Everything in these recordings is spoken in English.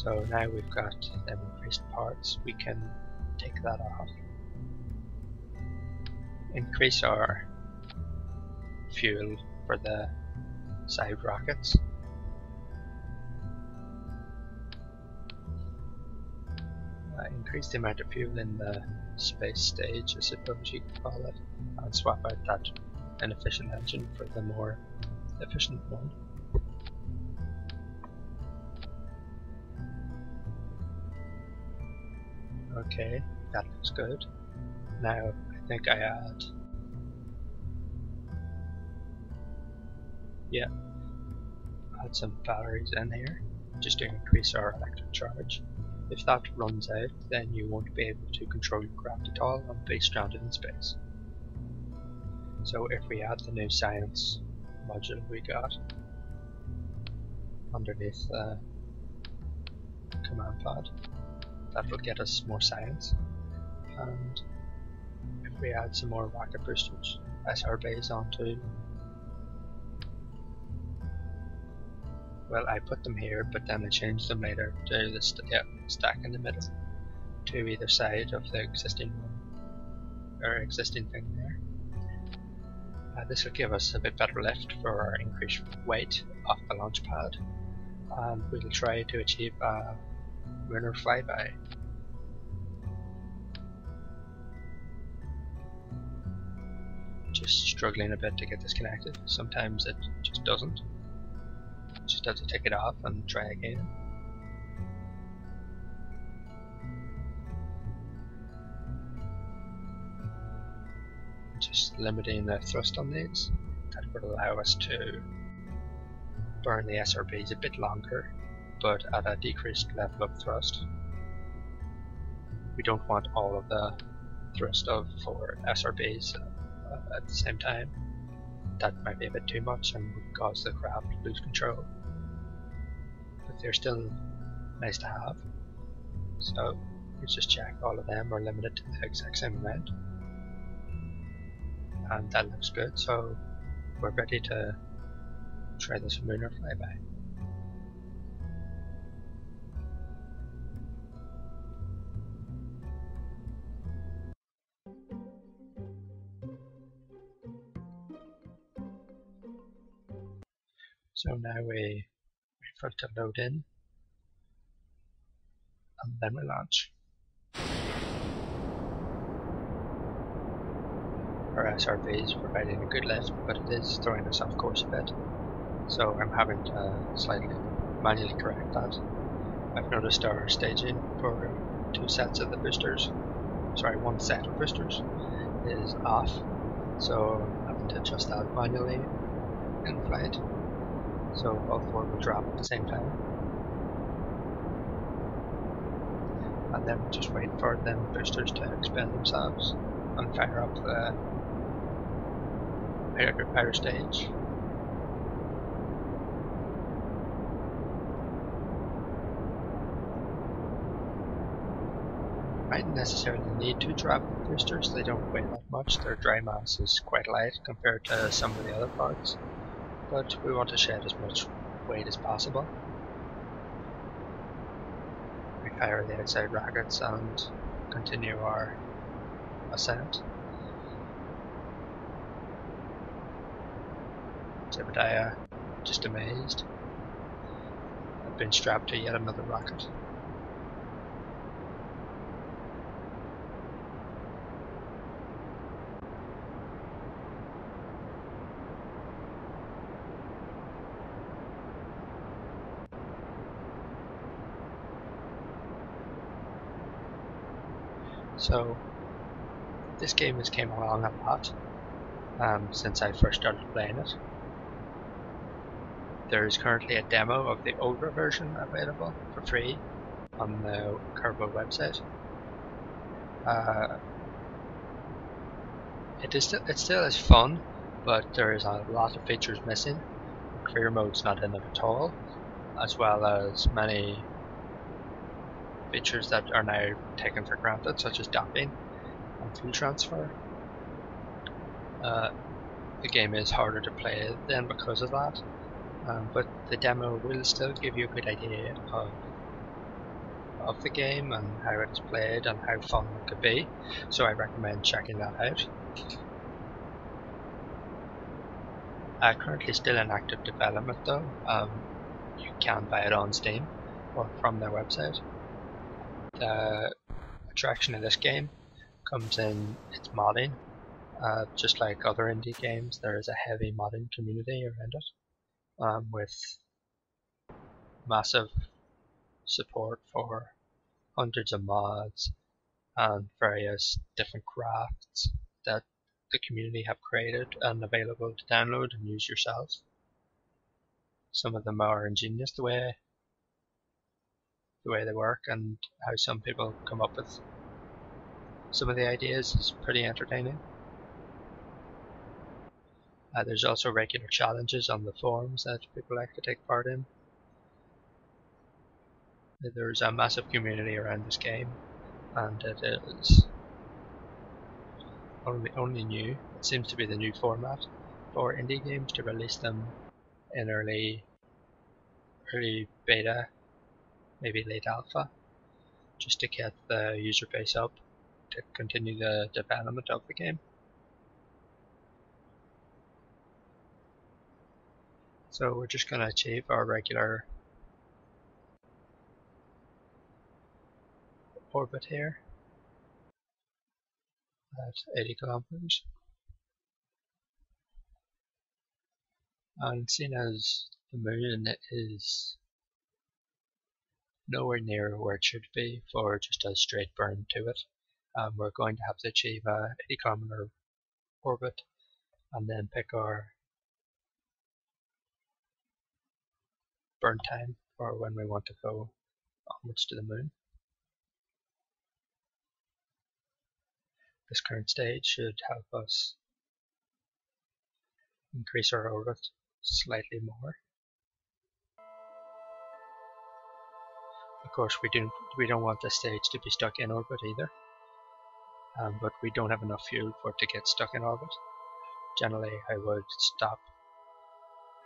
So now we've got them increased parts, we can take that off. Increase our fuel for the side rockets. Increase the amount of fuel in the space stage, I suppose you could call it, and swap out that inefficient engine for the more efficient one. Okay, that looks good. Now I think I add, add some batteries in here just to increase our electric charge. If that runs out, then you won't be able to control your craft at all and be stranded in space. So if we add the new science module we got underneath the command pad, that will get us more science. And if we add some more rocket boosters, SRBs onto, well, I put them here, but then I changed them later to the stack in the middle, to either side of the existing one, or existing thing there. This will give us a bit better lift for our increased weight off the launch pad, and we'll try to achieve a Munar Flyby. Just struggling a bit to get this connected. Sometimes it just doesn't. Just have to take it off and try again. Just limiting the thrust on these. That would allow us to burn the SRBs a bit longer, but at a decreased level of thrust. We don't want all of the thrust of 4 SRBs at the same time. That might be a bit too much and would cause the craft to lose control. But they're still nice to have. So let's just check all of them are limited to the exact same amount. And that looks good, so we're ready to try this Munar Flyby. So now we wait for it to load in, and then we launch. Our SRB is providing a good lift, but it is throwing us off course a bit, so I'm having to slightly manually correct that. I've noticed our staging for 2 sets of the boosters, sorry, 1 set of boosters is off, so I'm having to adjust that manually in flight. So all 4 will drop at the same time. And then we'll just wait for them boosters to expend themselves and fire up the outer stage. Mightn't necessarily need to drop the boosters, they don't weigh that much, their dry mass is quite light compared to some of the other parts. But we want to shed as much weight as possible. We fire the outside rockets and continue our ascent. Zebediah, just amazed. I've been strapped to yet another rocket. So this game has came along a lot since I first started playing it. There is currently a demo of the older version available for free on the Kerbal website. It still is fun, but there is a lot of features missing. The career mode's not in it at all, as well as many features that are now taken for granted, such as docking and fuel transfer. The game is harder to play then because of that, but the demo will still give you a good idea of of the game and how it is played and how fun it could be, so I recommend checking that out. Currently still in active development though. You can buy it on Steam or from their website. The attraction of this game comes in its modding. Just like other indie games, there is a heavy modding community around it, with massive support for hundreds of mods and various different crafts that the community have created and available to download and use yourself. Some of them are ingenious the way they work, and how some people come up with some of the ideas is pretty entertaining. There's also regular challenges on the forums that people like to take part in. There's a massive community around this game, and it is only new. It seems to be the new format for indie games, to release them in early beta, maybe late alpha, just to get the user base up to continue the development of the game. So we're just going to achieve our regular orbit here at 80 kilometers. And seeing as the moon is nowhere near where it should be for just a straight burn to it, we're going to have to achieve a 80 kilometer orbit and then pick our burn time for when we want to go onwards to the moon. This current stage should help us increase our orbit slightly more. Of course, we don't want this stage to be stuck in orbit either, but we don't have enough fuel for it to get stuck in orbit. Generally, I would stop.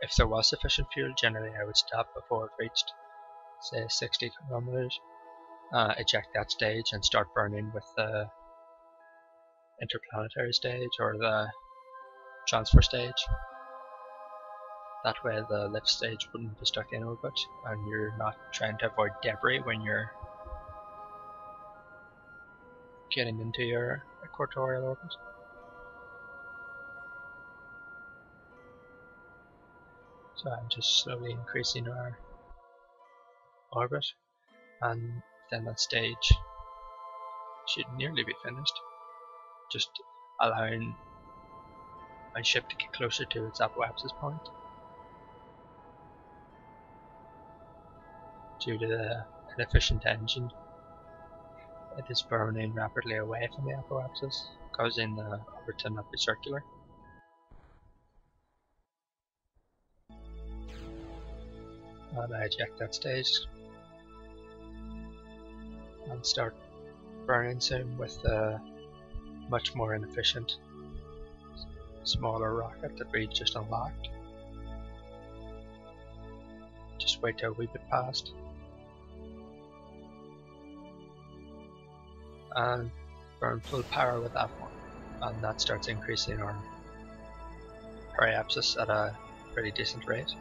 If there was sufficient fuel, generally I would stop before it reached, say, 60 kilometers, eject that stage and start burning with the interplanetary stage or the transfer stage. That way the lift stage wouldn't be stuck in orbit, and you're not trying to avoid debris when you're getting into your equatorial orbit. So I'm just slowly increasing our orbit, and then that stage should nearly be finished. Just allowing my ship to get closer to its apoapsis point. Due to the inefficient engine, it is burning rapidly away from the apoapsis, causing the orbit to not be circular. And I eject that stage and start burning soon with a much more inefficient smaller rocket that we just unlocked. Just wait till we get past and burn full power with that one, and that starts increasing our periapsis at a pretty decent rate.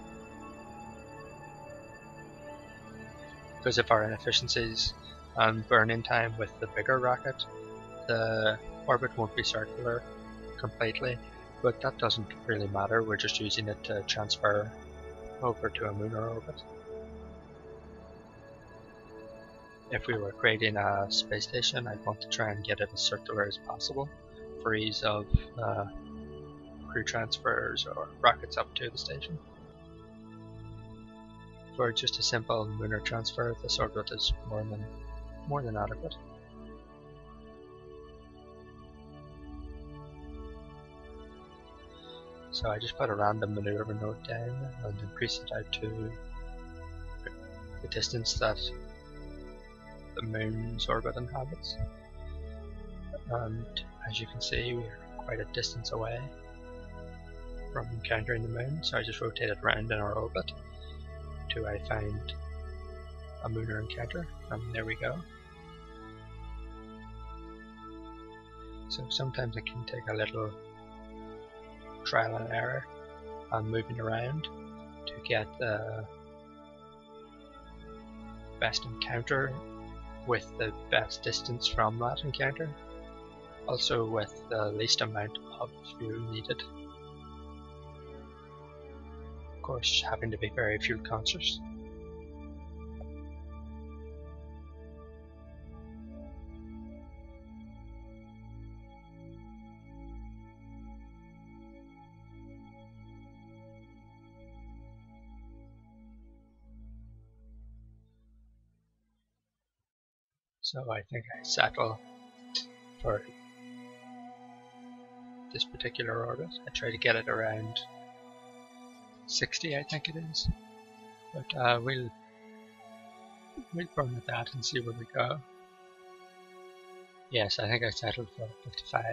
Because of our inefficiencies and burning time with the bigger rocket, the orbit won't be circular completely, but that doesn't really matter. We're just using it to transfer over to a lunar orbit. If we were creating a space station, I'd want to try and get it as circular as possible for ease of crew transfers or rockets up to the station. For just a simple lunar transfer, this orbit is more than adequate. So I just put a random maneuver node down and increase it out to the distance that the moon's orbit inhabits. And as you can see, we are quite a distance away from encountering the moon, so I just rotate it around in our orbit till I find a Munar encounter, and there we go. So sometimes it can take a little trial and error and moving around to get the best encounter with the best distance from that encounter, also with the least amount of fuel needed. Of course, having to be very fuel conscious. So I think I settle for this particular orbit. I try to get it around 60, I think it is. But we'll burn at that and see where we go. Yes, I think I settled for 55,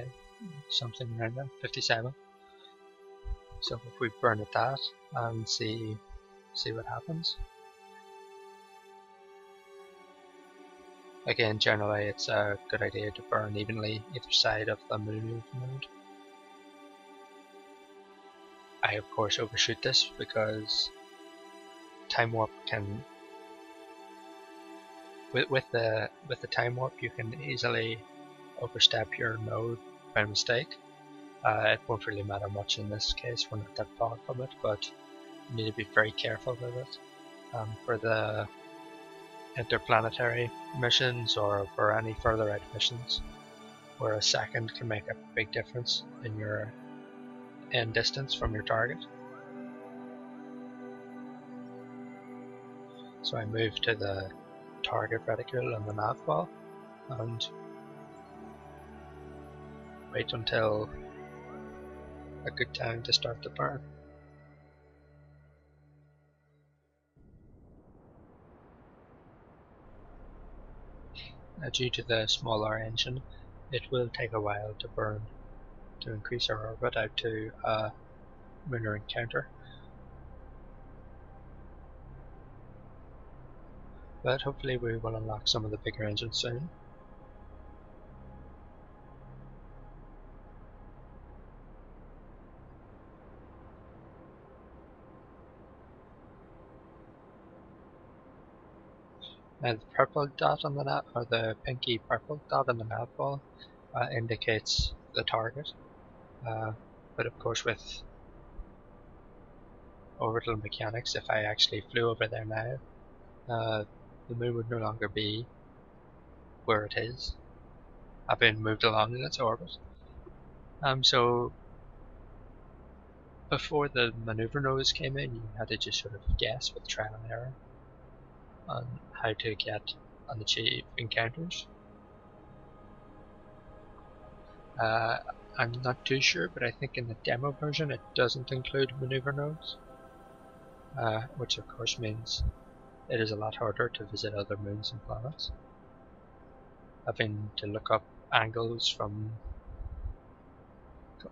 something around there, 57. So if we burn at that and see what happens. Again, generally it's a good idea to burn evenly either side of the moon node. I of course overshoot this because time warp can, with the time warp you can easily overstep your node by mistake. It won't really matter much in this case, we're not that far from it, but you need to be very careful with it. For the interplanetary missions or for any further out missions where a second can make a big difference in your end distance from your target. So I move to the target reticule on the nav ball and wait until a good time to start the burn. Now, due to the smaller engine, it will take a while to burn to increase our orbit out to a Munar encounter. But hopefully we will unlock some of the bigger engines soon. Now the purple dot on the nav, or the pinky purple dot on the nav ball, indicates the target. But of course with orbital mechanics, if I actually flew over there now, the moon would no longer be where it is, having moved along in its orbit. So before the maneuver nodes came in, you had to just sort of guess with trial and error on how to get and achieve encounters. I'm not too sure, but I think in the demo version it doesn't include maneuver nodes, which of course means it is a lot harder to visit other moons and planets. Having to look up angles from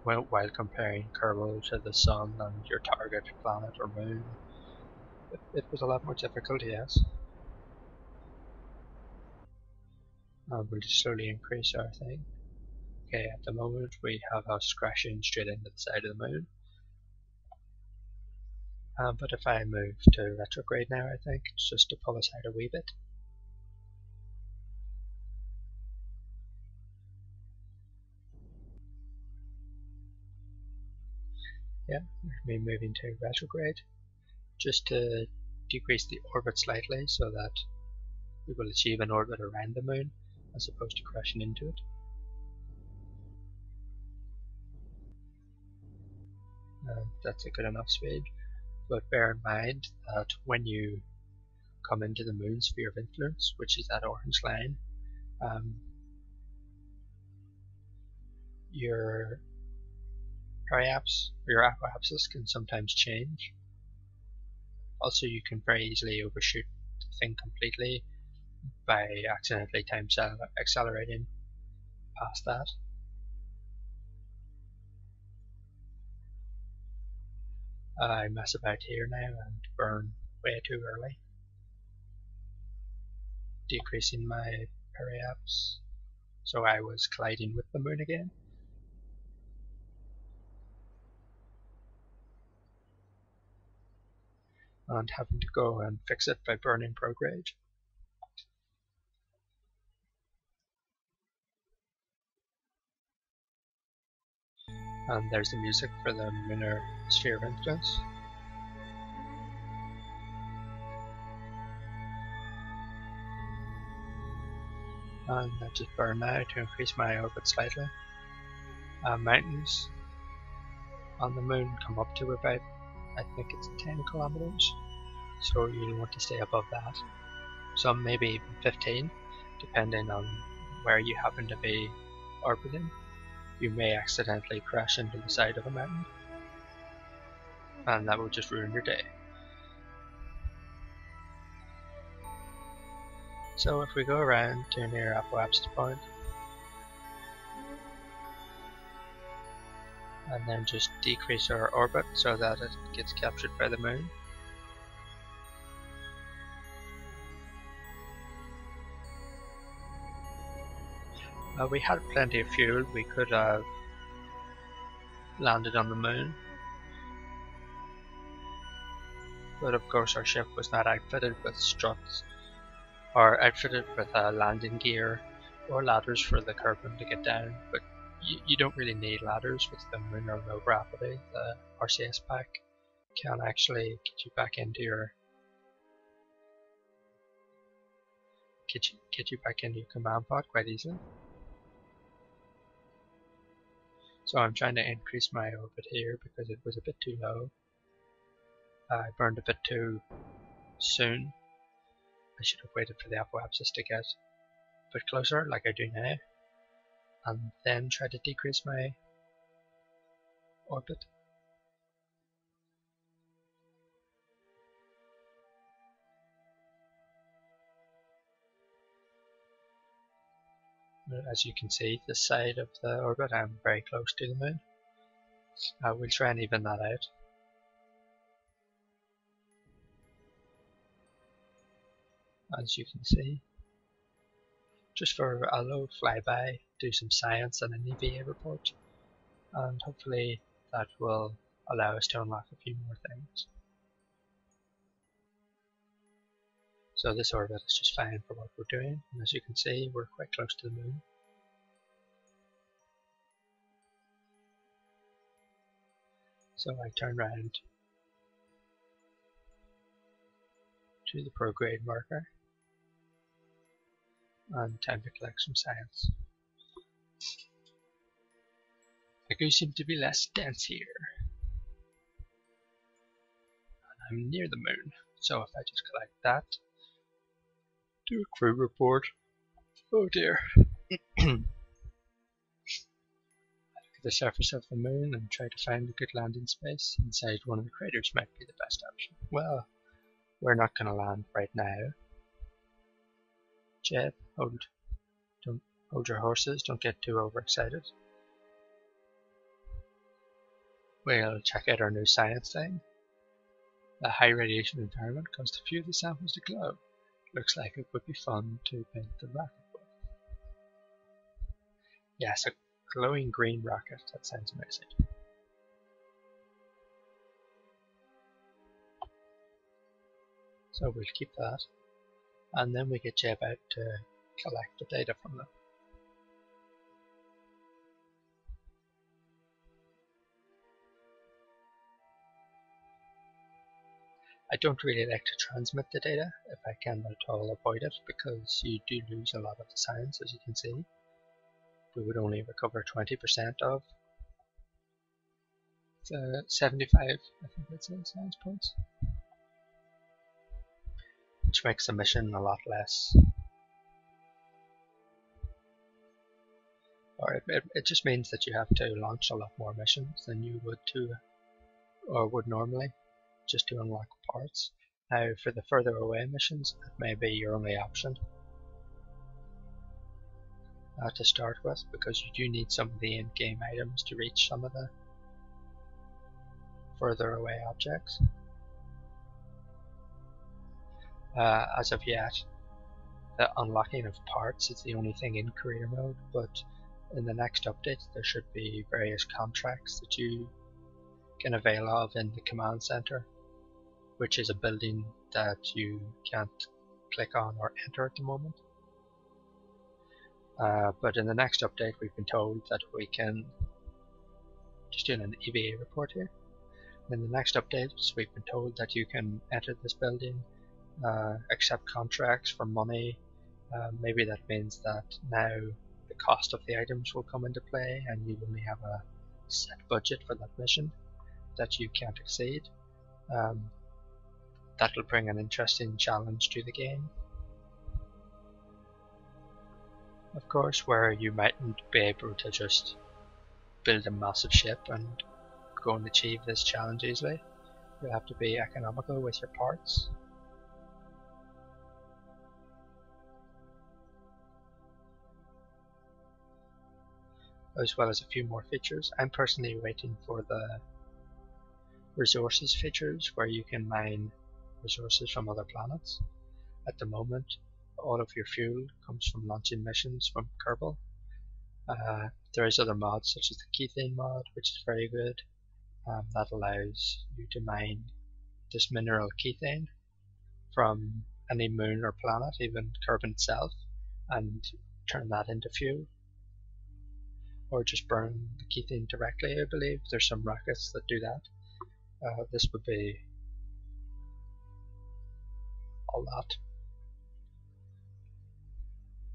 while comparing Kerbal to the Sun and your target planet or moon, it was a lot more difficult, yes. We'll just slowly increase our thing. Okay, at the moment we have us crashing straight into the side of the moon. But if I move to retrograde now, I think, just to pull us out a wee bit. Yeah, me moving to retrograde, just to decrease the orbit slightly so that we will achieve an orbit around the moon as opposed to crashing into it. That's a good enough speed, but bear in mind that when you come into the moon sphere of influence, which is that orange line, your periaps or your apoapsis can sometimes change. Also, you can very easily overshoot the thing completely by accidentally time accelerating past that. I mess about here now and burn way too early. decreasing my periaps, so I was colliding with the moon again. And having to go and fix it by burning prograde. And there's the music for the Munar sphere influence. And I just burn now to increase my orbit slightly. Mountains on the moon come up to about, I think it's 10 kilometers, so you'll want to stay above that. Some maybe even 15, depending on where you happen to be orbiting. You may accidentally crash into the side of a mountain, and that will just ruin your day. So if we go around to near Apoapsis Point, and then just decrease our orbit so that it gets captured by the moon. We had plenty of fuel, we could have landed on the moon, but of course our ship was not outfitted with struts or outfitted with landing gear or ladders for the Kerbal to get down, but you don't really need ladders with the lunar low gravity. The RCS pack can actually get you back into your command pod quite easily. So I'm trying to increase my orbit here because it was a bit too low. I burned a bit too soon. I should have waited for the apoapsis to get a bit closer like I do now, and then try to decrease my orbit. As you can see, this side of the orbit I'm very close to the moon. We'll try and even that out. As you can see, just for a low flyby, do some science and an EVA report, and hopefully that will allow us to unlock a few more things. So this orbit is just fine for what we're doing, and as you can see, we're quite close to the moon. So I turn around to the prograde marker, and time to collect some science. The goose seems to be less dense here. And I'm near the moon, so if I just collect that, do a crew report. Oh dear. Look at the surface of the moon and try to find a good landing space. Inside one of the craters might be the best option. Well, we're not going to land right now. Jeb, hold your horses, don't get too overexcited. We'll check out our new science thing. The high radiation environment caused a few of the samples to glow. Looks like it would be fun to paint the rocket with. Yes, a glowing green rocket, that sounds amazing. So we'll keep that, and then we get Jeb out to collect the data from them. I don't really like to transmit the data if I can at all avoid it, because you do lose a lot of the science, as you can see. We would only recover 20% of the 75, I think that's it, science points, which makes the mission a lot less. Or it just means that you have to launch a lot more missions than you would normally, just to unlock parts. Now for the further away missions, that may be your only option to start with, because you do need some of the in-game items to reach some of the further away objects. As of yet, the unlocking of parts is the only thing in career mode, but in the next update there should be various contracts that you can avail of in the command center, which is a building that you can't click on or enter at the moment. But in the next update we've been told that we can, just doing an EVA report here, in the next updates we've been told that you can enter this building, accept contracts for money. Maybe that means that now the cost of the items will come into play and you only have a set budget for that mission that you can't exceed. That'll bring an interesting challenge to the game, of course, where you mightn't be able to just build a massive ship and go and achieve this challenge easily. You'll have to be economical with your parts. As well as a few more features. I'm personally waiting for the resources features where you can mine resources from other planets. At the moment, all of your fuel comes from launching missions from Kerbal. There is other mods such as the Kethane mod, which is very good. That allows you to mine this mineral Kethane from any moon or planet, even Kerbal itself, and turn that into fuel. Or just burn the Kethane directly, I believe. There's some rockets that do that. This would be a lot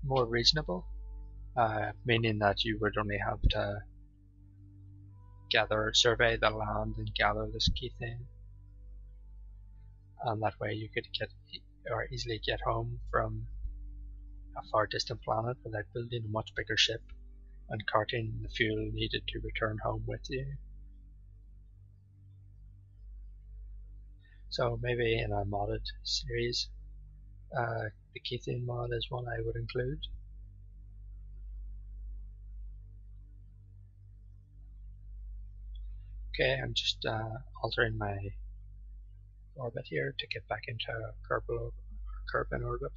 more reasonable, meaning that you would only have to survey the land and gather this Kethane, and that way you could easily get home from a far distant planet without building a much bigger ship and carting the fuel needed to return home with you. So maybe in a modded series, the Kethane mod is one I would include. Okay, I'm just altering my orbit here to get back into Kerbal orbit.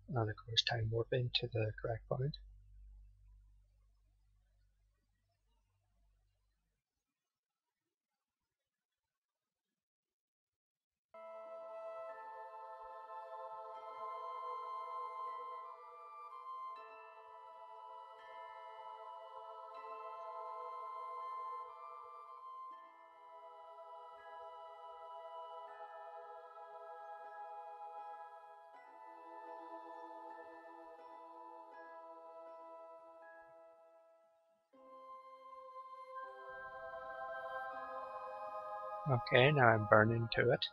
And of course time warping to the correct point. Okay, now I'm burning to it.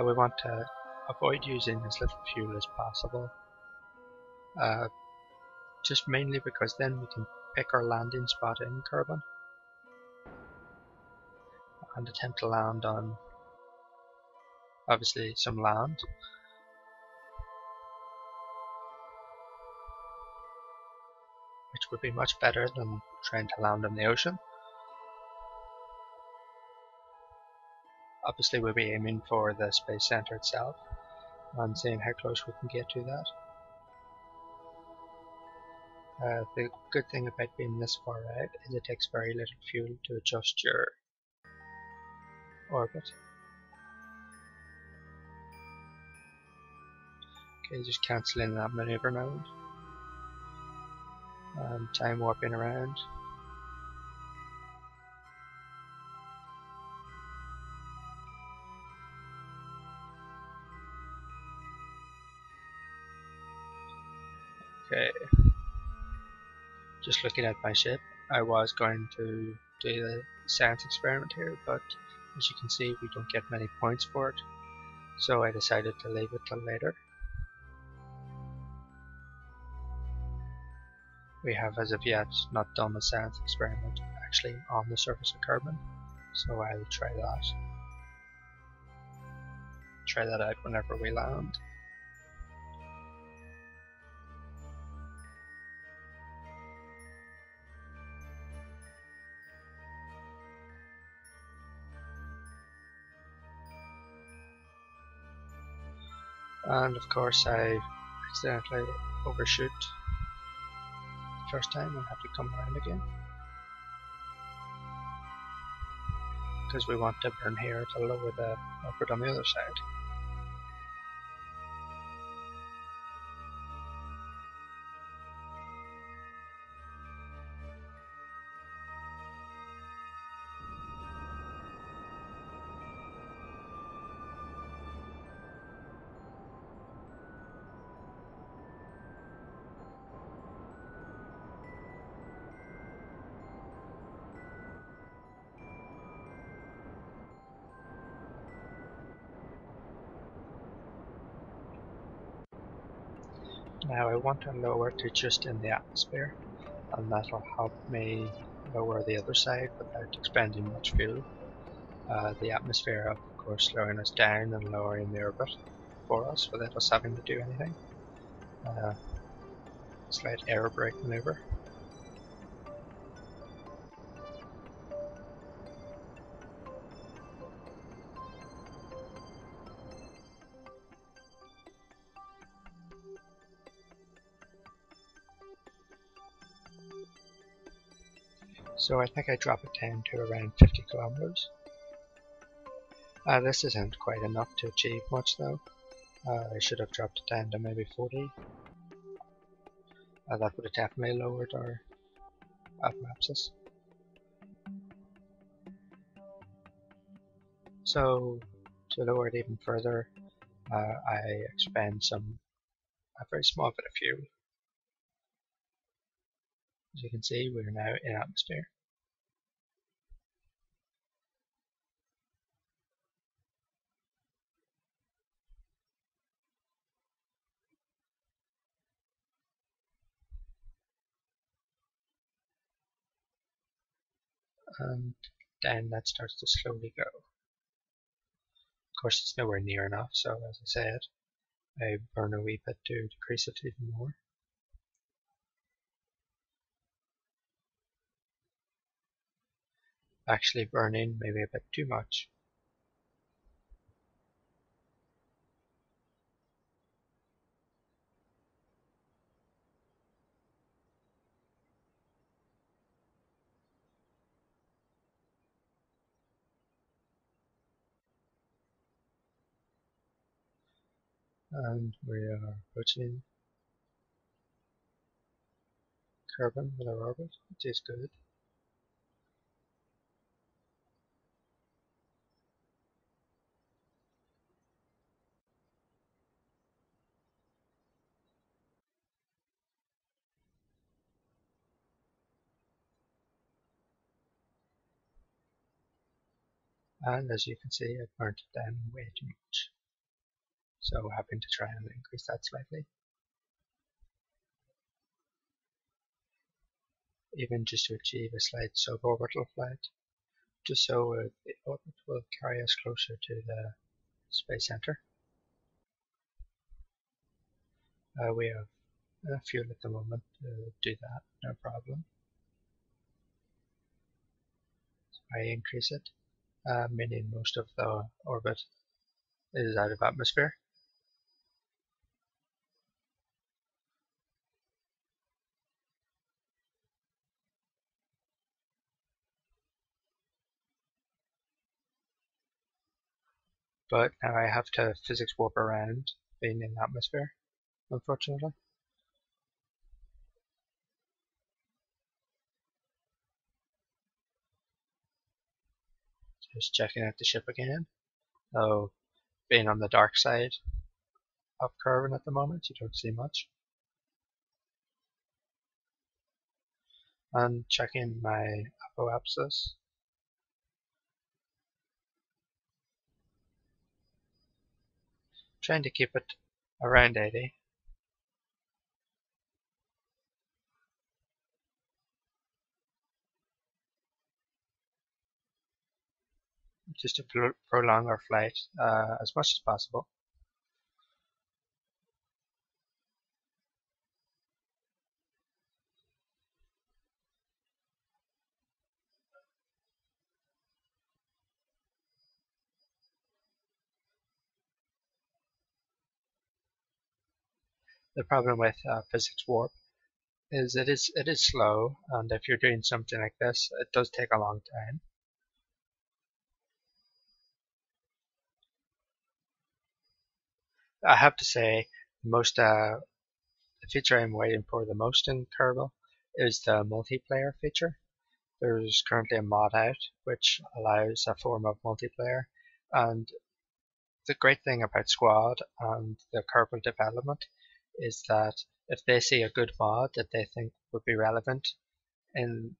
We want to avoid using as little fuel as possible, just mainly because then we can pick our landing spot in Kerbal and attempt to land on obviously some land. Which would be much better than trying to land on the ocean. Obviously we'll be aiming for the space center itself and seeing how close we can get to that. The good thing about being this far out is it takes very little fuel to adjust your orbit. Okay, just cancelling that maneuver mode. And time warping around. Okay, just looking at my ship, I was going to do the science experiment here, but as you can see we don't get many points for it, so I decided to leave it till later. We have as of yet not done a science experiment actually on the surface of Kerbal, so I'll try that. Try that out whenever we land. And of course I accidentally overshoot the first time and have to come around again, because we want to burn here to lower the output on the other side. Now I want to lower to just in the atmosphere, and that'll help me lower the other side without expending much fuel. The atmosphere of course slowing us down and lowering the orbit for us without us having to do anything. Slight air brake maneuver. So I think I drop it down to around 50 kilometers. This isn't quite enough to achieve much though. I should have dropped it down to maybe 40. That would have definitely lowered our apoapsis. So to lower it even further, I expend a very small bit of fuel. As you can see, we're now in atmosphere. And then that starts to slowly go. Of course, it's nowhere near enough, so as I said, I burn a wee bit to decrease it even more. Actually burning maybe a bit too much. And we are approaching Kerbal with our orbit, which is good. And as you can see, I burnt it down way too much. So having to try and increase that slightly. Even just to achieve a slight suborbital flight, just so the orbit will carry us closer to the space center. We have enough fuel at the moment to do that, no problem. So I increase it, meaning most of the orbit is out of atmosphere. But now I have to physics warp around being in the atmosphere, unfortunately. Just checking out the ship again. So, being on the dark side of Kerbal at the moment, you don't see much. And checking my apoapsis. Trying to keep it around 80. Just to prolong our flight as much as possible. The problem with physics warp is it is slow, and if you're doing something like this, it does take a long time. I have to say, the feature I'm waiting for the most in Kerbal is the multiplayer feature. There's currently a mod out which allows a form of multiplayer, and the great thing about Squad and the Kerbal development is that if they see a good mod that they think would be relevant in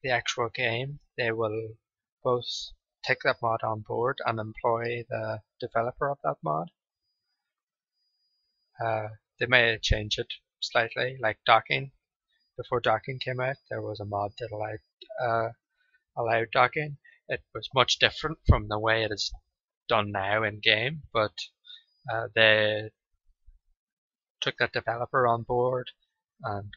the actual game, they will both take that mod on board and employ the developer of that mod. They may change it slightly, like docking. Before docking came out, there was a mod that allowed docking. It was much different from the way it is done now in game, but they took that developer on board and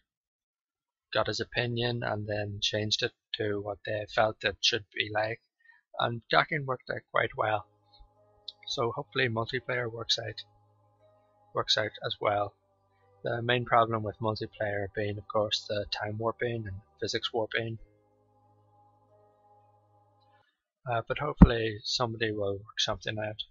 got his opinion and then changed it to what they felt it should be like, and docking worked out quite well. So hopefully multiplayer works out as well. The main problem with multiplayer being, of course, the time warping and physics warping. But hopefully somebody will work something out.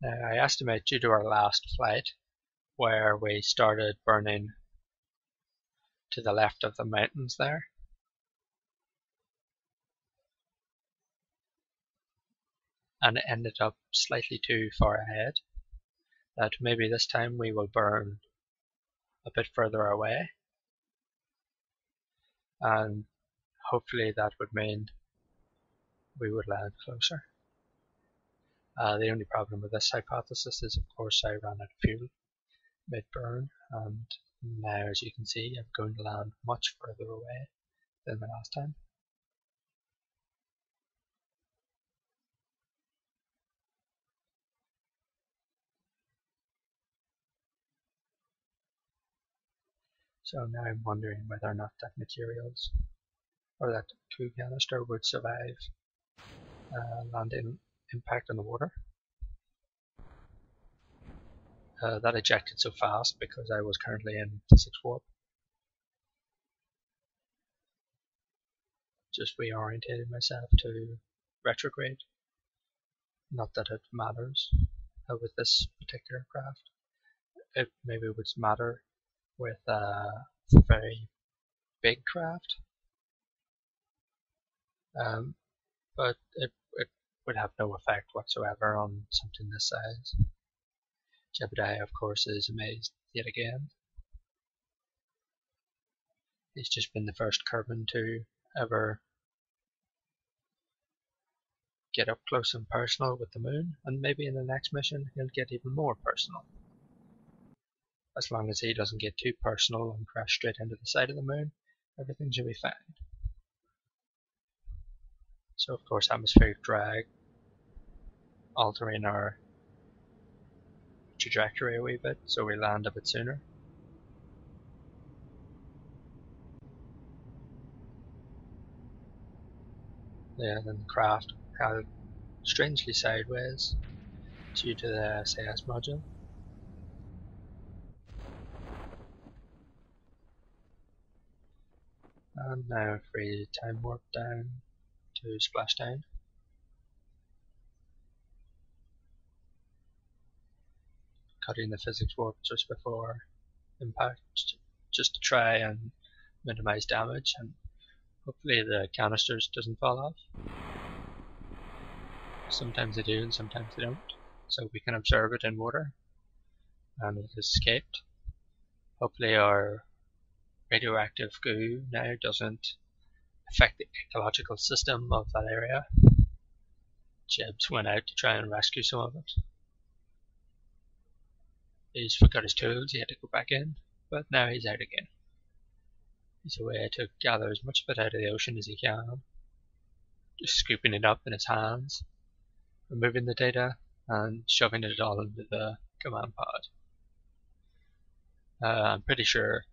Now, I estimate due to our last flight, where we started burning to the left of the mountains there, and it ended up slightly too far ahead, that maybe this time we will burn a bit further away, and hopefully that would mean we would land closer. The only problem with this hypothesis is, of course, I ran out of fuel mid-burn, and now, as you can see, I'm going to land much further away than the last time. So now I'm wondering whether or not that materials or that coup canister would survive landing impact on the water. That ejected so fast because I was currently in physics warp. Just reorientated myself to retrograde. Not that it matters with this particular craft. It maybe would matter with a very big craft, but it would have no effect whatsoever on something this size. Jebediah, of course, is amazed yet again. He's just been the first Kerbal to ever get up close and personal with the moon, and maybe in the next mission he'll get even more personal. As long as he doesn't get too personal and crash straight into the side of the moon, everything should be fine. So of course atmospheric drag altering our trajectory a wee bit, so we land a bit sooner. Yeah, then the craft held strangely sideways due to the SAS module. And now free time warp down to splashdown. Cutting the physics warp just before impact, just to try and minimize damage, and hopefully the canisters doesn't fall off. Sometimes they do and sometimes they don't, so we can observe it in water, and it has escaped. Hopefully our radioactive goo now doesn't affect the ecological system of that area. Jebs went out to try and rescue some of it. He's forgot his tools, he had to go back in, but now he's out again. He's away to gather as much of it out of the ocean as he can, just scooping it up in his hands, removing the data, and shoving it all into the command pod. I'm pretty sure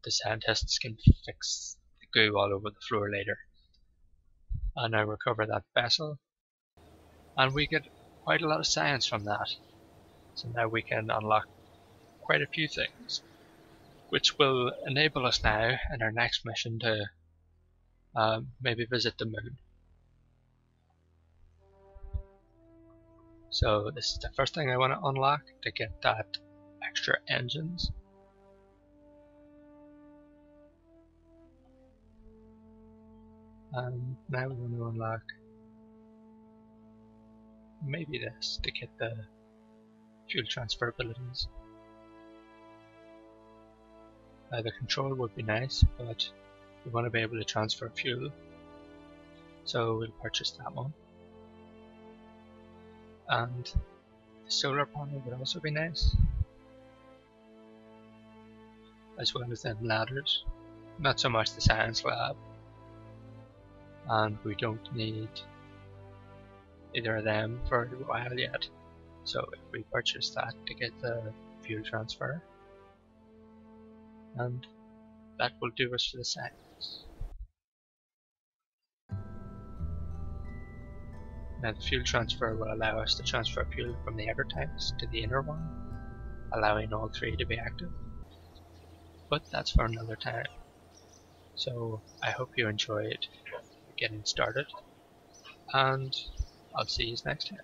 the scientists can fix the goo all over the floor later. And now recover that vessel, and we get quite a lot of science from that. So now we can unlock quite a few things, which will enable us now in our next mission to maybe visit the moon. So this is the first thing I want to unlock to get that extra engines. And now we want to unlock maybe this to get the fuel transfer abilities. The control would be nice, but we want to be able to transfer fuel, so we'll purchase that one. And the solar panel would also be nice, as well as the ladders. Not so much the science lab, and we don't need either of them for a while yet. So if we purchase that to get the fuel transfer, and that will do us for the science. Now the fuel transfer will allow us to transfer fuel from the outer tanks to the inner one, allowing all three to be active. But that's for another time. So I hope you enjoyed getting started, and I'll see you next time.